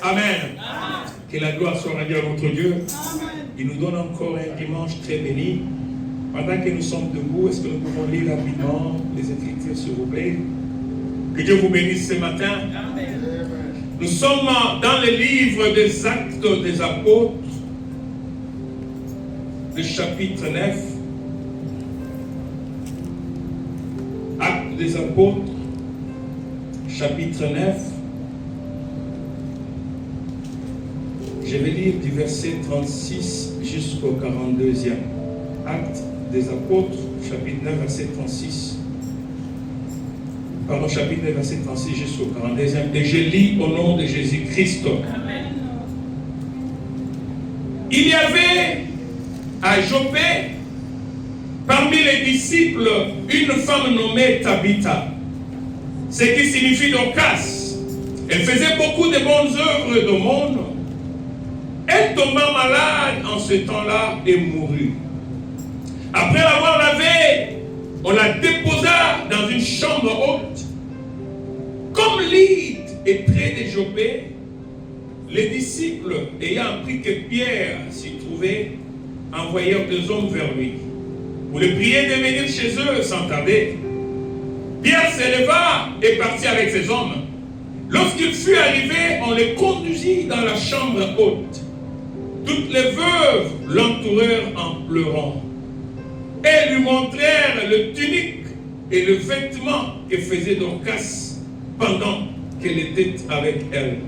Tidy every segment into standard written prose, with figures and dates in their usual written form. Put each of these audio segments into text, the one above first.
Amen. Que la gloire soit rendue à notre Dieu. Il nous donne encore un dimanche très béni. Pendant que nous sommes debout, est-ce que nous pouvons lire rapidement les Écritures, s'il vous plaît? Que Dieu vous bénisse ce matin. Nous sommes dans le livre des Actes des Apôtres, le chapitre 9. Actes des Apôtres, chapitre 9. Je vais lire du verset 36 jusqu'au 42e. Actes des Apôtres, chapitre 9, verset 36. Pardon, chapitre 9, verset 36 jusqu'au 42e. Et je lis au nom de Jésus-Christ. Amen. Il y avait à Joppé, parmi les disciples, une femme nommée Tabitha, ce qui signifie Dorcas. Elle faisait beaucoup de bonnes œuvres de monde. Elle tomba malade en ce temps-là et mourut. Après l'avoir lavée, on la déposa dans une chambre haute. Comme Lydde est près de Joppé, les disciples, ayant appris que Pierre s'y trouvait, envoyèrent 2 hommes vers lui pour le prier de venir chez eux sans tarder. Pierre s'éleva et partit avec ses hommes. Lorsqu'il fut arrivé, on les conduisit dans la chambre haute. Toutes les veuves l'entourèrent en pleurant. Elles lui montrèrent le tunique et le vêtement que faisait Dorcas pendant qu'elle était avec elle.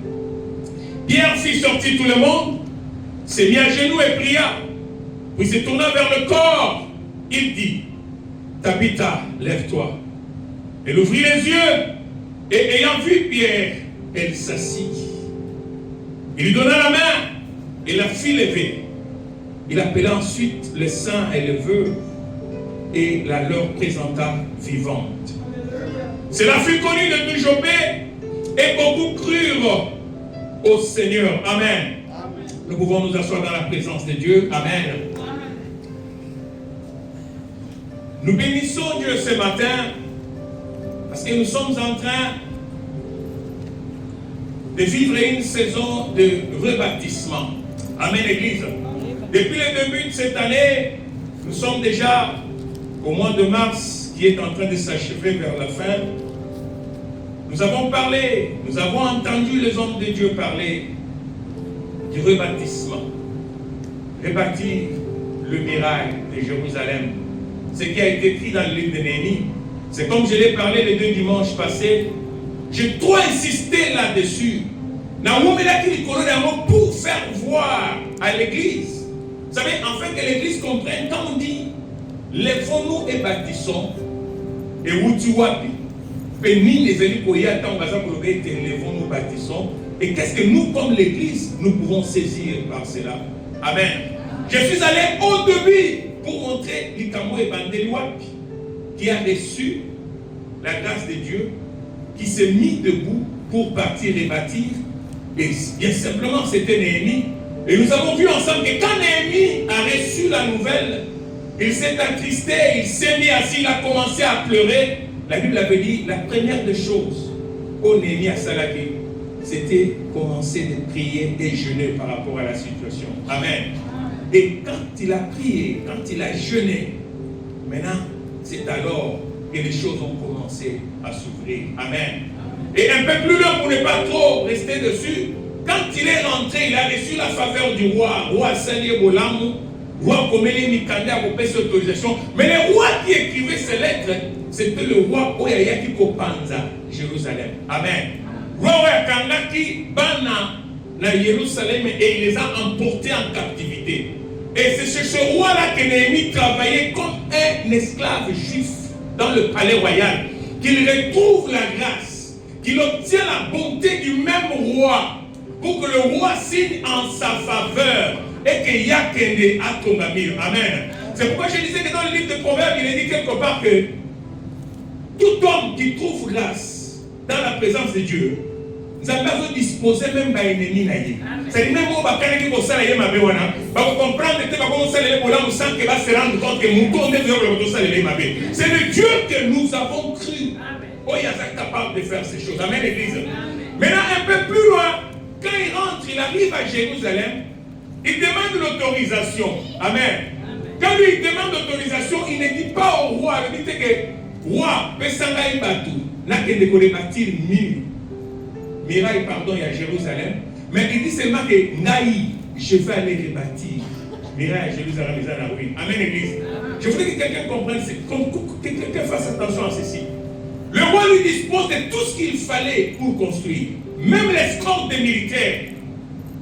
Pierre fit sortir tout le monde, s'est mis à genoux et pria. Puis se tourna vers le corps. Il dit, Tabitha, lève-toi. Elle ouvrit les yeux et ayant vu Pierre, elle s'assit. Il lui donna la main et la fit lever. Il appela ensuite les saints et les veuves et la leur présenta vivante. Cela fut connu de tout Joppé et beaucoup crurent au Seigneur. Amen. Amen. Nous pouvons nous asseoir dans la présence de Dieu. Amen. Amen. Nous bénissons Dieu ce matin parce que nous sommes en train de vivre une saison de rebaptisement. Amen, Église. Depuis le début de cette année, nous sommes déjà au mois de mars qui est en train de s'achever vers la fin. Nous avons parlé, nous avons entendu les hommes de Dieu parler du rebaptisement. Rebâtir le miracle de Jérusalem. Ce qui a été écrit dans le livre de Néhémie. C'est comme je l'ai parlé les 2 dimanches passés. J'ai trop insisté là-dessus. Pour faire voir à l'église. Vous savez, afin que l'église comprenne, quand on dit lèvons-nous et bâtissons, et Wutiwapi, lèvons-nous, bâtissons, et qu'est-ce que nous, comme l'église, nous pouvons saisir par cela? Amen. Je suis allé au début pour montrer l'Ikamo et Bandelouapi, qui a reçu la grâce de Dieu, qui s'est mis debout pour partir et bâtir. Et bien simplement, c'était Néhémie. Et nous avons vu ensemble que quand Néhémie a reçu la nouvelle, il s'est attristé, il s'est mis assis, il a commencé à pleurer. La Bible avait dit, la première des choses, au Néhémie à Salaki, c'était commencer de prier et jeûner par rapport à la situation. Amen. Et quand il a prié, quand il a jeûné, maintenant, c'est alors que les choses ont commencé à s'ouvrir. Amen. Et un peu plus loin, pour ne pas trop rester dessus, quand il est rentré, il a reçu la faveur du roi Salié Bolamou, roi Komeli Mikanda pour payer cette autorisation. Mais le roi qui écrivait ces lettres, c'était le roi Oyayaki Kopanza, Jérusalem. Amen. Roi Oyakandaki Bana na Jérusalem et il les a emportés en captivité. Et c'est chez ce roi-là que Néhémie travaillait comme un esclave juif dans le palais royal, qu'il retrouve la grâce, qu'il obtient la bonté du même roi, pour que le roi signe en sa faveur et que Yakende a tombé. Amen. C'est pourquoi je disais que dans le livre de Proverbes, il est dit quelque part que tout homme qui trouve grâce dans la présence de Dieu, nous avons besoin de disposer même par l'ennemi. C'est même au Bakane qui va s'aller ma béwana. Va comprendre que va commencer à aller pour là, on sent qu'il va se rendre compte que mon tour est de ma bé. C'est le Dieu que nous avons cru. Oh, il est capable de faire ces choses. Amen, l'église. Maintenant, un peu plus loin, quand il rentre lorsqu'il arrive à Jérusalem, il demande l'autorisation. Amen. Quand lui il demande l'autorisation, il ne dit pas au roi, il dit que roi, Pesanga Ibatu, n'a que de bâtir miraille, pardon, il y a Jérusalem. Mais il dit seulement que Naï, je vais aller les bâtir. Miraille à Jérusalem, les en ruine. Amen, Église. Je voudrais que quelqu'un comprenne, que quelqu'un fasse attention à ceci. Le roi lui dispose de tout ce qu'il fallait pour construire, même l'escorte des militaires.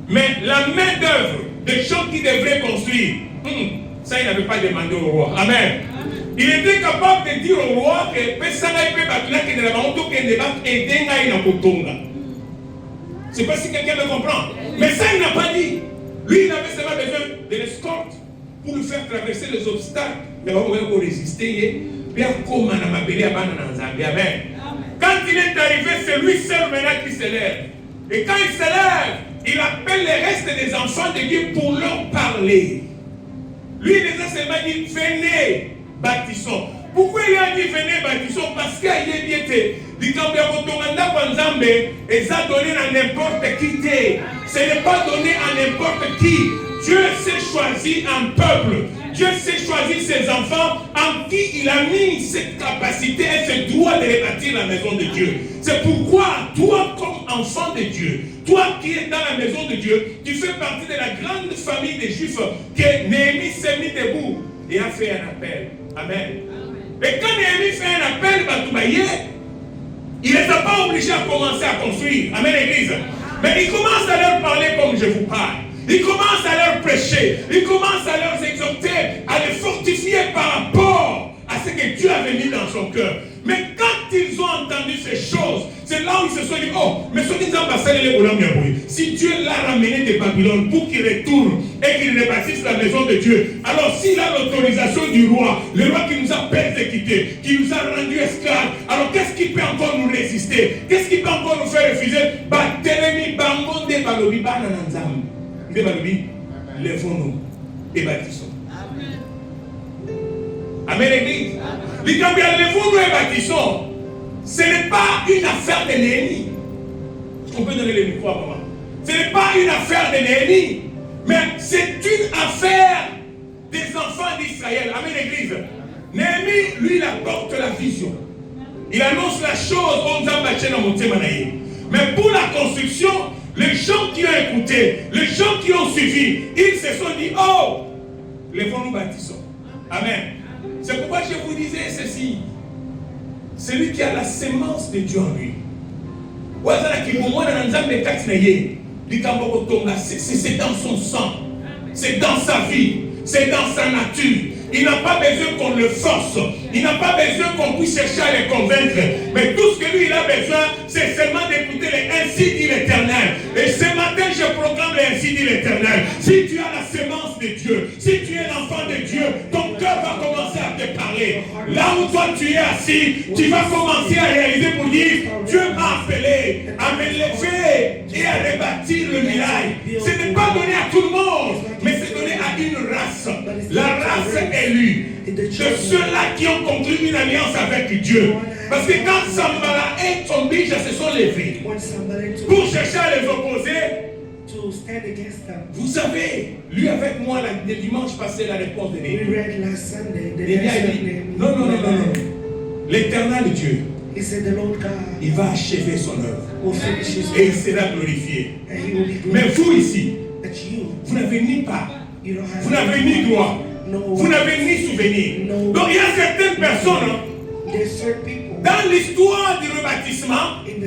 Mais la main d'œuvre des gens qui devraient construire, ça il n'avait pas demandé au roi. Amen. Il était capable de dire au roi que c'est pas si quelqu'un me comprend. Mais ça il n'a pas dit. Lui il avait seulement besoin de l'escorte pour lui faire traverser les obstacles. Mais on va résister. Amen. Quand il est arrivé, c'est lui seul maintenant qui se lève. Et quand il se lève, il appelle les restes des enfants de Dieu pour leur parler. Lui, il a seulement dit, venez, bâtissons. Pourquoi il a dit, venez, bâtissons? Parce qu'il est bien été. Il a donné à n'importe qui. Ce n'est pas donné à n'importe qui. Dieu s'est choisi un peuple. Dieu s'est choisi ses enfants en qui il a mis cette capacité et ce droit de rebâtir la maison de Dieu. C'est pourquoi toi comme enfant de Dieu, toi qui es dans la maison de Dieu, tu fais partie de la grande famille des Juifs que Néhémie s'est mis debout et a fait un appel. Amen. Et quand Néhémie fait un appel, il ne les a pas obligés à commencer à construire. Amen, Église. Mais il commence à leur parler comme je vous parle. Il commence à leur prêcher, il commence à leur exhorter, à les fortifier par rapport à ce que Dieu avait mis dans son cœur. Mais quand ils ont entendu ces choses, c'est là où ils se sont dit, oh, mais ce qu'ils ont passé les Boulamiaboui, si Dieu l'a ramené de Babylone pour qu'il retourne et qu'il rebâtisse la maison de Dieu, alors s'il a l'autorisation du roi, le roi qui nous a persécutés, qui nous a rendus esclaves, alors qu'est-ce qui peut encore nous résister? Qu'est-ce qui peut encore nous faire refuser? Batelemi bangonde balobi banananzam. Lèvons-nous et bâtissons. Amen, Église. Lèvons-nous et bâtissons. Ce n'est pas une affaire de Néhémie. On peut donner le micro à maman. Ce n'est pas une affaire de Néhémie, mais c'est une affaire des enfants d'Israël. Amen, Église. Néhémie, lui, il apporte la vision. Il annonce la chose. Mais pour la construction, les gens qui ont écouté, les gens qui ont suivi, ils se sont dit, oh, lèvons-nous, bâtissons. Amen. C'est pourquoi je vous disais ceci. Celui qui a la sémence de Dieu en lui. C'est dans son sang. C'est dans sa vie. C'est dans sa nature. Il n'a pas besoin qu'on le force. Il n'a pas besoin qu'on puisse chercher à les convaincre. Mais tout ce que lui il a besoin, c'est seulement d'écouter les ainsi dit l'Éternel. Et ce matin, je proclame les ainsi dit l'Éternel. Si tu as la sémence de Dieu, si tu es l'enfant de Dieu, ton cœur va commencer à te parler. Là où toi tu es assis, tu vas commencer à réaliser pour dire, Dieu m'a appelé à me lever et à rebâtir le village. Ce n'est pas donné à tout le monde, mais c'est donné à une race. La race élue de ceux-là qui ont conclu une alliance avec Dieu. Parce que quand Sambala et Tombija se sont levés pour chercher à les opposer, vous savez, lui avec moi le dimanche passé, la réponse de Néhémie. Non. L'Éternel Dieu, il va achever son œuvre et il sera glorifié. Mais vous ici, vous n'avez ni part, vous n'avez ni droit, vous n'avez ni souvenir. Donc il y a certaines personnes dans l'histoire du rebâtissement, ils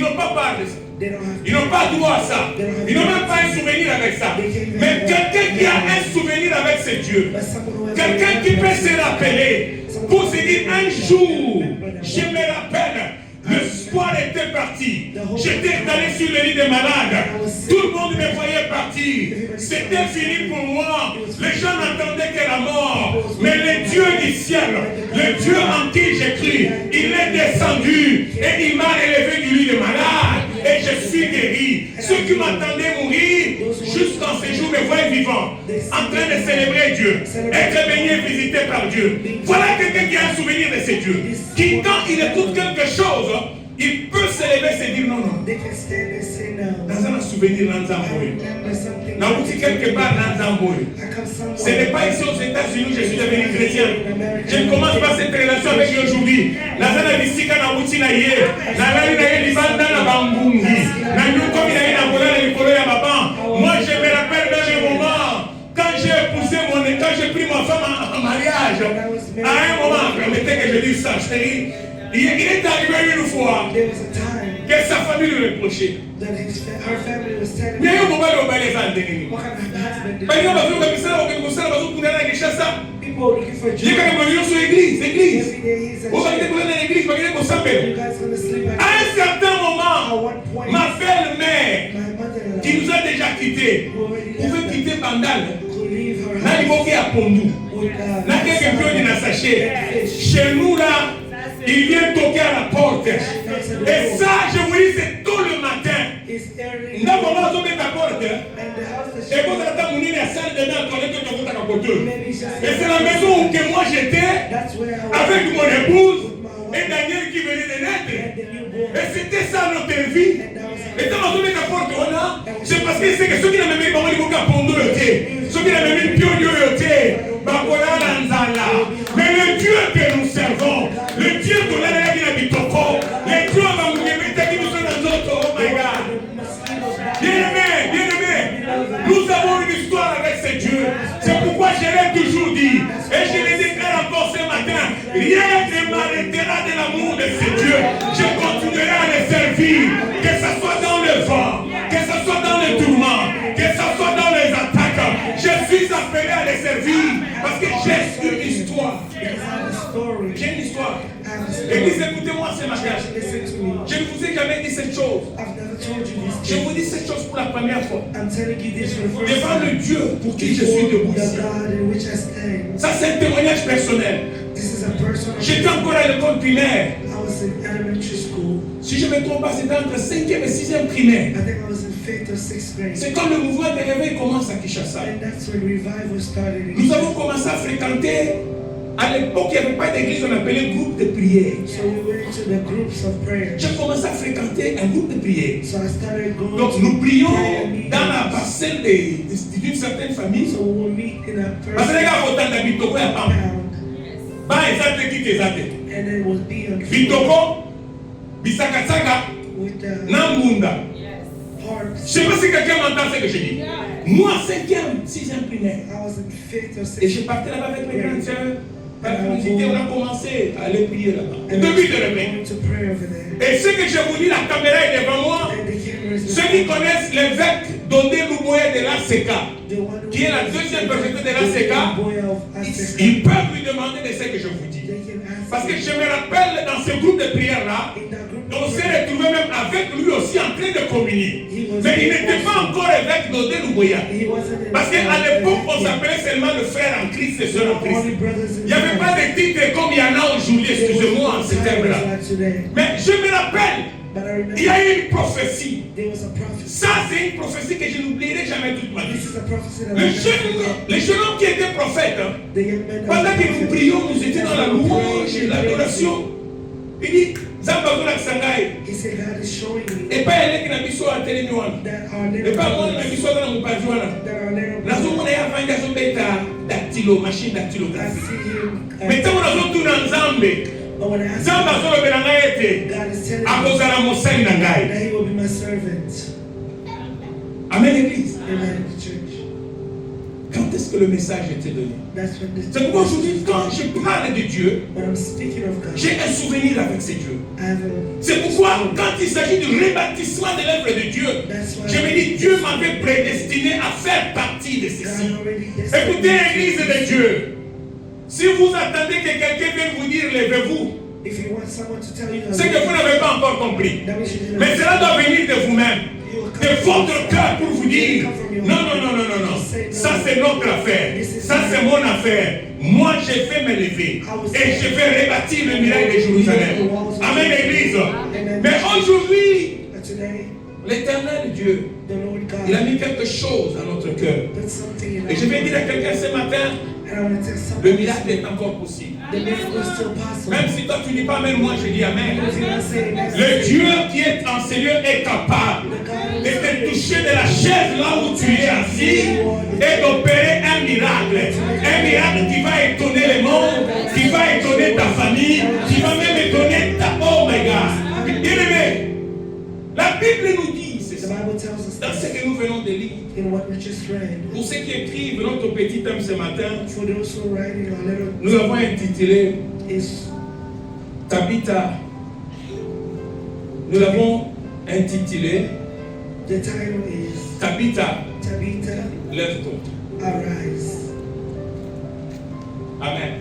n'ont pas part de ça. Ils n'ont pas droit à ça. Ils n'ont même pas un souvenir avec ça. Mais quelqu'un qui a un souvenir avec ce Dieu, quelqu'un qui peut se rappeler, pour se dire un jour, je me rappelle, l'espoir était parti. J'étais allé sur le lit des malades. Tout le monde me voyait partir. C'était fini pour moi. Les gens n'attendaient que la mort. Mais le Dieu du ciel, le Dieu en qui j'ai cru, il est descendu et il m'a élevé du lit des malades. Et je suis guéri. Ceux qui m'attendaient mourir, jusqu'en ce jour me voient vivant, en train de célébrer Dieu, être baigné, visité par Dieu. Voilà quelqu'un qui a un souvenir de ce Dieu, qui quand il écoute quelque chose, il peut se lever et se dire non, non. They can stand and say no. Dans un souvenir, I remember something. dans quelque part, I come somewhere. ce n'est pas ici aux États-Unis que je suis devenu chrétien. Je ne commence pas cette relation avec lui aujourd'hui. La zana bisika na wuti na ye, la lali na ye libanda na bangungi, na nyukomi na ye na kola na likolo ya baba. Moi, je me rappelle dans les moments quand j'ai épousé quand j'ai pris ma femme en mariage. À un moment, permettez que je dise ça, chérie. Il est arrivé une fois que sa famille lui reprochait. Mais il y a un moment où il y a des gens. Par exemple, il y a des gens qui sont là qui cherchent ça. Il y a des gens qui sont l'église. Vous allez dans l'église, vous allez dans le à un certain moment, ma belle-mère, qui nous a déjà quittés, pouvait quitter Bandal. N'a évoqué à Pondou. N'a quelqu'un qui a sachet. Chez nous là, il vient toquer à la porte. Et ça, je vous dis, c'est tôt le matin. Nous avons ouvert la porte. Et vous attendez mon île à salle de bain, et c'est la maison où moi j'étais, avec mon épouse, et Daniel qui venait de naître. Et c'était ça notre vie. Et quand on ouvert la porte, c'est parce que c'est que ceux qui n'avaient même pas dit qu'à Pondo, ceux qui n'avaient même pas mais le Dieu que nous servons, le Dieu de la vie de Bitoko, le Dieu qui nous sont dans notre, oh my God. Bien-aimé, nous avons une histoire avec ce Dieu. C'est pourquoi je l'ai toujours dit, et je le déclare encore ce matin, rien ne m'arrêtera de l'amour de ce Dieu. Je continuerai à le servir, que ce soit dans le vent, que ce soit dans le tourment, que ce soit dans les attaques. Je suis appelé à les servir parce que j'ai une histoire. J'ai une histoire. Église, écoutez-moi ce matin. Je ne vous ai jamais dit cette chose. Je vous dis cette chose pour la première fois. Devant le Dieu pour qui je suis debout ici. Ça, c'est un témoignage personnel. J'étais encore à l'école primaire. Si je ne me trompe pas, c'était entre 5e et 6e primaire. C'est quand le mouvement de réveil commence à Kinshasa. Nous avons commencé à fréquenter. À l'époque, il n'y avait pas d'église, on appelait groupe de prière. J'ai commencé à fréquenter un groupe de prière. Donc nous prions dans la parcelle d'une certaine famille. Parce que les gars, autant d'habiter au Pam. Bah, exact, qui exact. Bitoko, Bisakatsaka, Nambunda. Je ne sais pas si quelqu'un m'entend ce que je dis. Moi, 5e, 6e primaire. Et je partais là-bas avec mes grandes sœurs. On a commencé à aller prier là-bas. Début de réveil. Et ce que je vous dis, la caméra est devant moi. Ceux qui connaissent l'évêque Dondé Louboye de l'ACK, qui est la deuxième personne de l'ACK, ils peuvent lui demander de ce que je vous dis. Parce que je me rappelle dans ce groupe de prière-là, on s'est retrouvé même avec lui aussi en train de communier. Mais il n'était pas encore évêque Dondé Louboye. Parce qu'à l'époque, on s'appelait seulement le frère en Christ et sœur en Christ. Il n'y avait pas de titre comme il y en a aujourd'hui, excusez-moi, en ce terme-là. Mais je me rappelle, il y a eu une prophétie. Ça, c'est une prophétie que je n'oublierai jamais toute ma vie. Le jeune homme qui était prophète, pendant que nous prions, nous étions dans la louange et l'adoration. Il dit, Zambazola Sangai. Et pas elle qui n'a pas besoin de télénuan. Et pas moi qui n'a pas besoin de mon pajuana. La zone est à faire des bêta dactylo, machine dactylographie. Mais quand on a tout dans Zambé, Zambazola Berangaete, à cause de la montagne d'Angaï. Amen, Église. Quand est-ce que le message était donné? C'est pourquoi aujourd'hui, quand je parle de Dieu, j'ai un souvenir avec ces dieux. C'est pourquoi, quand il s'agit du rebâtissement de l'œuvre de Dieu, je me dis, Dieu m'avait prédestiné à faire partie de ceci. Écoutez, l'Église de Dieu, si vous attendez que quelqu'un vienne vous dire, levez-vous, c'est que vous n'avez pas encore compris. Mais cela doit venir de vous-même, de votre cœur pour vous dire, non, non, non, non, non, non. Ça c'est notre affaire. Ça c'est mon affaire. Moi je vais me lever et je vais rebâtir le miracle de Jérusalem. Amen, Église. Mais aujourd'hui, l'Éternel Dieu, il a mis quelque chose dans notre cœur. Et je vais dire à quelqu'un ce matin, le miracle est encore possible. The miracle is still possible. Même si toi tu dis pas Amen, moi je dis Amen. Because you're not saying yes. Le Dieu qui est en ces lieux est capable de te toucher de la chaise là où tu es assis et d'opérer un miracle. Un miracle qui va étonner le monde, qui va étonner ta famille, qui va même étonner ta... Oh my God. Bien-aimé, la Bible nous dit, c'est The ça, Bible tells us dans ce this que nous venons de lire. in what we just read. Pour ceux qui écrivent notre petit thème ce matin, For those who are writing our little nous avons intitulé is Tabitha. Nous l'avons intitulé the title is Tabitha, Tabitha, lève-toi. Arise. Amen.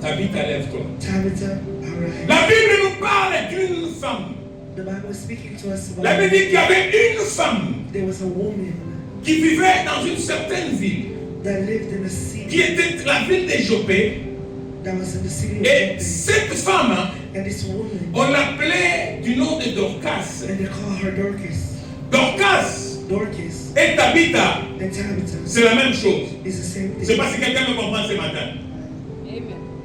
Tabitha, lève-toi. Tabitha, arise. La Bible nous parle d'une femme. The Bible is speaking to us La about Bible dit qu'il y avait une femme there was a woman qui vivait dans une certaine ville, that lived in a qui city était la ville de Jopé. that was in the city of Et Joppe. cette femme, And this woman, on l'appelait du nom de Dorcas. and they call her Dorcas. Dorcas Dorcas et Tabitha, and Tabitha c'est la même chose. is the same Je ne sais thing. pas si quelqu'un me comprend ce matin. Amen.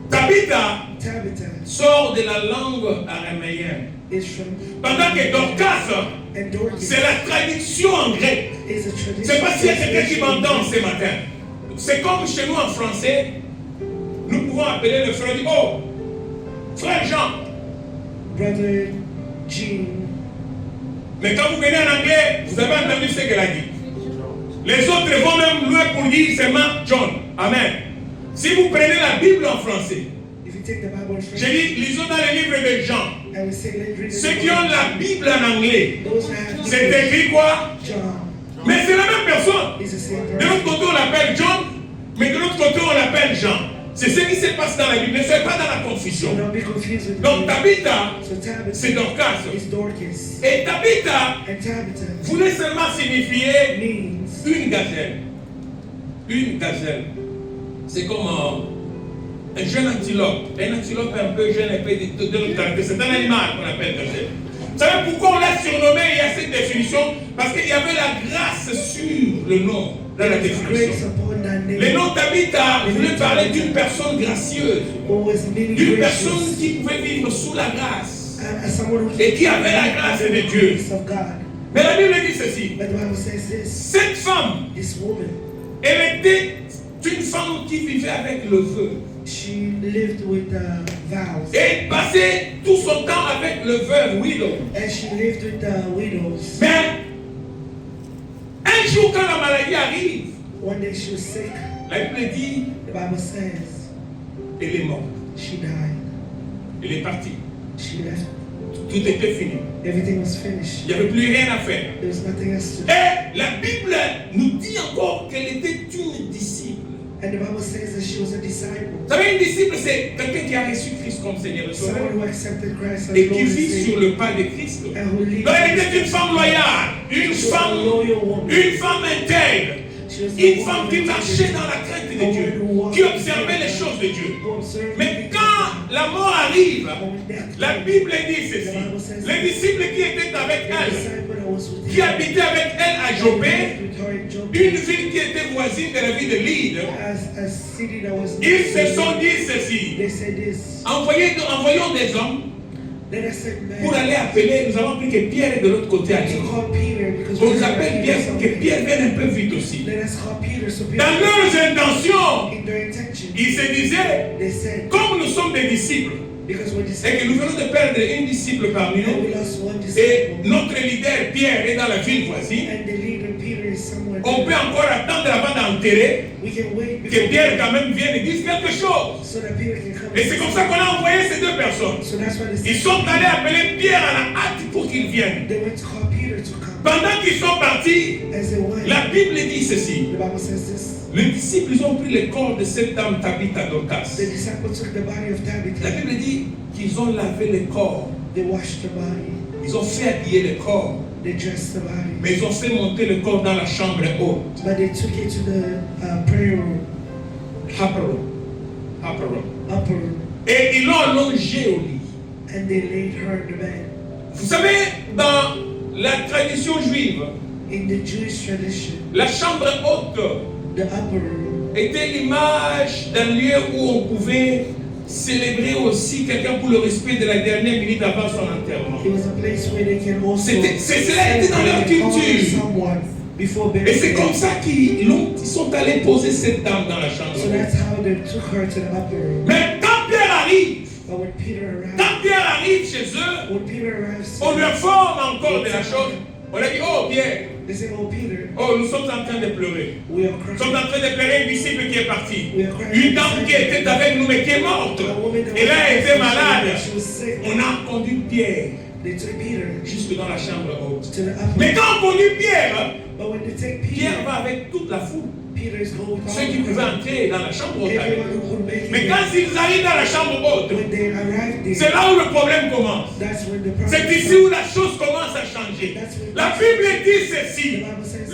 Tabitha Tabitha sort de la langue araméenne. is from, Pendant que Dorcas, and Dorcas c'est la traduction en grec. is a Je ne tradition. sais pas s'il y a quelqu'un qui m'entend ce matin. C'est comme chez nous en français, nous pouvons appeler le frère, oh, frère Jean. Brother Jean, Mais quand vous venez en anglais, vous avez entendu ce qu'elle a dit. Les autres vont même loin pour dire seulement John. Amen. Si vous prenez la Bible en français, if you take the Bible in j'ai French, dit, lisons dans le livre de Jean. I would say let's read Ceux the qui ont la Bible en anglais, Those who have c'est écrit quoi? John Mais c'est la même personne. is the same De l'autre person. côté, on l'appelle John, mais de l'autre côté, on l'appelle Jean. C'est ce qui se passe dans la Bible. Ne soyez pas dans la So confusion. don't be confused with Donc, me. Tabitha, So c'est Tabitha Dorcas. is Dorcas. Et Tabitha And Tabitha voulait seulement signifier means une gazelle. Une gazelle. C'est comme un jeune antilope. Un antilope un peu jeune, un peu de l'autre côté. C'est un animal qu'on appelle gazelle. Vous savez pourquoi on l'a surnommé? Il y a cette définition. Parce qu'il y avait la grâce sur le nom dans la grace définition. upon that Le name. nom Tabitha voulait parler d'une personne gracieuse. Always meaning D'une gracious. personne qui pouvait vivre sous la grâce. As someone who Et qui avait la grâce de Dieu. grace of God. Mais la Bible dit ceci. But the Bible says this. Cette femme, This woman, elle était une femme qui vivait avec le vœu. she lived with vows. Et elle passait tout son temps avec le veuve widow. And she lived with widows. Mais un jour quand la maladie arrive, One day she was sick. la Bible dit, The Bible says elle est morte. she died. Elle est partie. She left. Tout était fini. Everything was finished. Il n'y avait plus rien à faire. There was nothing else to do. Et la Bible nous dit encore qu'elle était une disciple. And the Bible says that she was a disciple. Vous savez, une disciple, c'est quelqu'un qui a reçu Christ comme Seigneur et Sauveur Someone who accepted Christ as et Lord qui and vit sur Savior. le pas de Christ. And who lived. Donc, elle était une femme loyale, une femme intègre, une femme qui marchait dans la crainte de Dieu, qui observait les choses de Dieu. Mais quand la mort arrive, la Bible dit ceci. Les disciples qui étaient avec elle, qui habitaient avec elle à Jopé, une ville qui était voisine de la ville de Lydde, ils se sont dit ceci. Envoyons des hommes pour aller appeler. Nous avons appris que Pierre est de l'autre côté à l'île. On nous appelle Pierre pour que Pierre vienne un peu vite aussi. Dans leurs intentions, ils se disaient, comme nous sommes des disciples, et que nous venons de perdre une disciple parmi nous, et notre leader Pierre est dans la ville voisine, on peut encore attendre avant d'enterrer que Pierre quand même vienne et dise quelque chose. Et c'est comme ça qu'on a envoyé ces deux personnes. Ils sont allés appeler Pierre à la hâte pour qu'il vienne. Pendant qu'ils sont partis, la Bible dit ceci. Les disciples ils ont pris le corps de cette dame Tabitha Dorcas. La Bible dit qu'ils ont lavé le corps. Ils ont fait habiller le corps. Mais ils ont fait monter le corps dans la chambre haute. But they took it to the prayer room, Upper room. Upper room. upper room, Et ils l'ont allongé au lit. and they laid her in the bed. Vous savez, dans la tradition juive, In the Jewish tradition, la chambre haute the upper room était l'image d'un lieu où on pouvait célébrer aussi quelqu'un pour le respect de la dernière minute avant son enterrement. It was a place where they can also Cela était dans leur culture. someone before Et c'est burial. comme ça qu'ils sont allés poser cette dame dans la chambre. So that's how they took her to the upper room. Mais quand Pierre arrive, But when Peter arrived, chez eux, when Peter arrived, on lui informe encore de la chose. On lui dit, oh Pierre, they said, "Oh Peter, oh nous sommes en train de pleurer. we are Nous sommes crying." en train de pleurer un disciple qui est parti. Une dame qui était avec nous mais qui est morte. A woman that Elle a été was malade. she was sick. On a conduit Pierre They took Peter jusque dans la chambre haute. to the upper Mais room. quand on conduit Pierre, But when they take Pierre Peter, va avec toute la foule. Peter's going with all Ceux qui of pouvaient them. entrer dans la chambre haute avec Everyone nous. who could make Mais it quand there. ils arrivent dans la chambre haute, When they arrived c'est there, là où le problème commence. that's when the C'est problem ici où la chose commence à changer. La Bible dit ceci.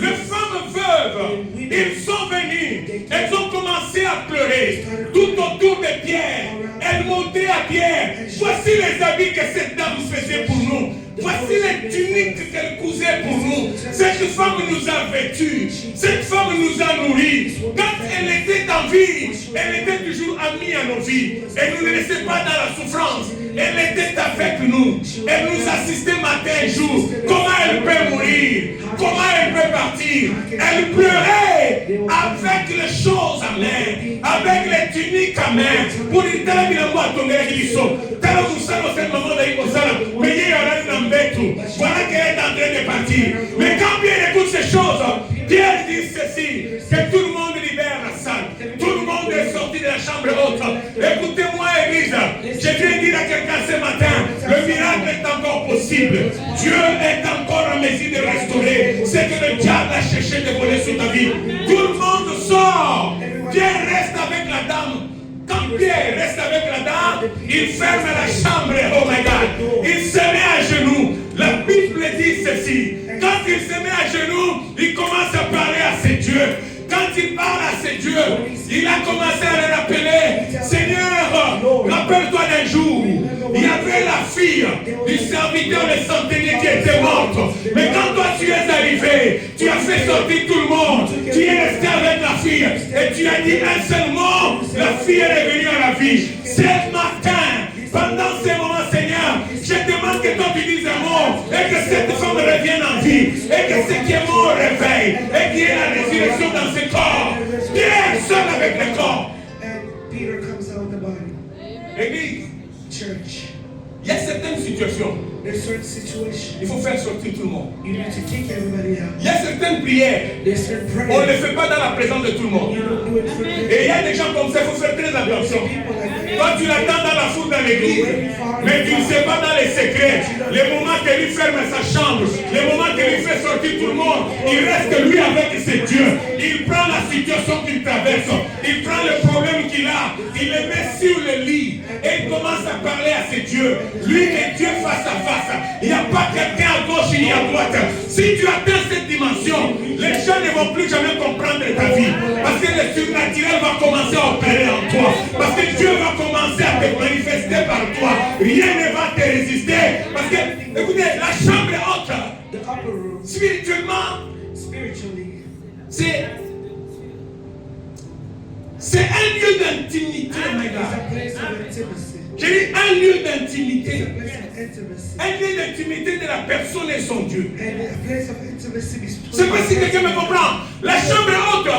Les femmes veuves, ils sont venus. Elles ont commencé à pleurer tout autour de Pierre. Elles montaient à Pierre. Voici les habits que cette dame faisait pour nous. Voici les tuniques qu'elle cousait pour nous. Cette femme nous a vêtus. Cette femme nous a nourris. Quand elle était en vie, elle était toujours amie à nos vies. Elle ne nous laissait pas dans la souffrance. Elle était avec nous. Elle nous assistait matin et jour. Comment elle peut mourir? Comment elle peut partir? Elle pleurait avec les choses à main, avec les tuniques à main. Pour dire, tel est le mot à ton gars qui sont. Tel est le moment de mais il y a un embêtou. Voilà qu'elle est en train de partir. Mais quand Pierre écoute ces choses, Pierre dit ceci, que tout le monde libère la salle. Tout le monde est sorti de la chambre haute. Écoutez-moi, Église. Je viens dire à quelqu'un ce matin, le miracle est encore possible. Dieu est encore en mesure de restaurer ce que le diable a cherché de voler sur ta vie. Tout le monde sort. Pierre reste avec la dame. Quand Pierre reste avec la dame, il ferme la chambre. Oh my God. Il se met à genoux. La Bible dit ceci. Quand il se met à genoux, il commence à parler à ses dieux. Quand il parle à ses dieux, il a commencé à le rappeler. Seigneur, rappelle-toi d'un jour. Il y avait la fille du serviteur de centenier qui était morte. Mais quand toi tu es arrivé, tu as fait sortir tout le monde. Tu es resté avec la fille. Et tu as dit un seul mot. La fille est revenue à la vie. Ce matin, pendant ces moments, Seigneur, je demande que toi tu dises un mot. Et que cette femme revienne en vie. Et que ce qui est mort réveille. Et qu'il y ait la résurrection dans ce corps. Pierre seul avec le corps. and Peter comes out the body. Église, Church, il y a certaines situations. there's certain situations Il faut faire sortir tout le monde. you need to kick everybody out. Il y a certaines prières. There's certain On ne les prayers fait pas dans la présence de tout le monde. you don't do it for Et il y a des gens comme ça, il faut faire très attention. people like that. Toi, tu l'attends dans la foule dans l'église, mais tu ne sais pas dans les secrets. Les moments que lui ferme sa chambre, les moments que lui fait sortir tout le monde, il reste lui avec ses dieux. Il prend la situation qu'il traverse, il prend le problème qu'il a, il le met sur le lit et il commence à parler à ses dieux. Lui et Dieu face à face. Il n'y a pas quelqu'un à gauche ni à droite. Si tu atteins cette dimension, les gens ne vont plus jamais comprendre ta vie. Parce que le surnaturel va commencer à opérer en toi. Parce que Dieu va commencer à te manifester par toi. Rien ne va te résister. Parce que, écoutez, la chambre haute, The upper room, spirituellement, spiritually, c'est un lieu d'intimité, my is God. a place of intimacy. J'ai dit un lieu It's a d'intimité. place of intimacy. Un lieu d'intimité de la personne et son Dieu. And a place of intimacy Je ne sais pas si quelqu'un me comprend. La chambre haute,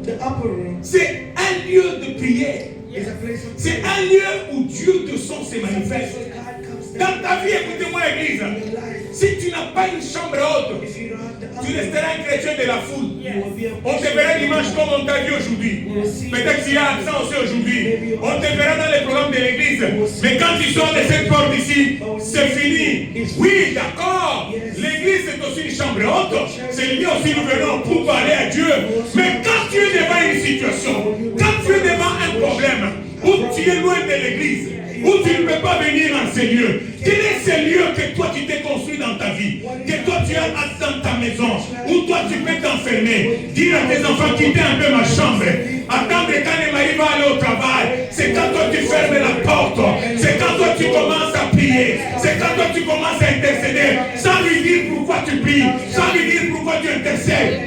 The upper room c'est un lieu de prière. is a place of C'est un lieu où Dieu de son se manifeste. where God comes Dans down ta vie, écoutez-moi, Église, in your life. si tu n'as pas une chambre haute, If you don't have the tu upper room, resteras un chrétien de la foule. you will be a On te verra dimanche comme on t'a vu aujourd'hui. Peut-être qu'il y a absent aussi aujourd'hui. On te verra dans les programmes de l'église. Mais quand tu sors de cette porte ici, c'est fini. Oui, d'accord. L'église c'est aussi une chambre haute. C'est lié aussi nous venons pour parler à Dieu. Mais quand tu es devant une situation, quand tu es devant un problème, où tu es loin de l'église, où tu ne peux pas venir en ces lieux, quel est ce lieu que toi tu t'es construit dans ta vie, que toi tu as dans ta maison, où toi tu peux t'enfermer, dire à tes enfants quitter un peu ma chambre, attendre quand les maris vont aller au travail, c'est quand toi tu fermes la porte, c'est quand toi tu commences à prier, c'est quand toi tu commences à intercéder, sans lui dire pourquoi tu pries, sans lui dire pourquoi tu intercèdes.